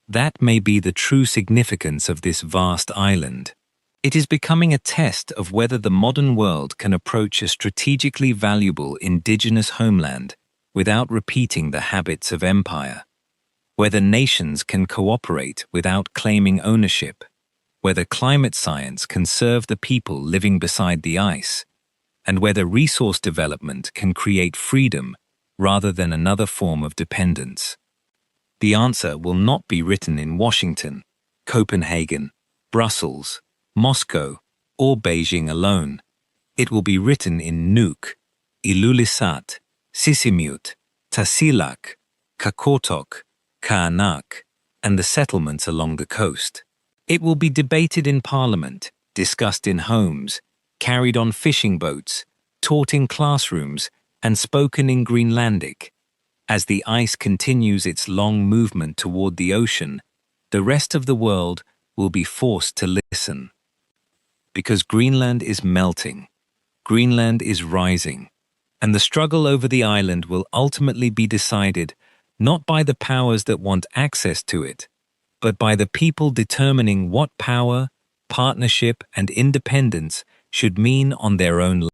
That may be the true significance of this vast island. It is becoming a test of whether the modern world can approach a strategically valuable indigenous homeland without repeating the habits of empire. Whether nations can cooperate without claiming ownership. Whether climate science can serve the people living beside the ice. And whether resource development can create freedom rather than another form of dependence. The answer will not be written in Washington, Copenhagen, Brussels, Moscow, or Beijing alone. It will be written in Nuuk, Ilulissat, Sisimiut, Tasiilaq, Qaqortoq, Qaanaaq, and the settlements along the coast. It will be debated in Parliament, discussed in homes, carried on fishing boats, taught in classrooms, and spoken in Greenlandic. As the ice continues its long movement toward the ocean, the rest of the world will be forced to listen. Because Greenland is melting, Greenland is rising, and the struggle over the island will ultimately be decided not by the powers that want access to it, but by the people determining what power, partnership, and independence should mean on their own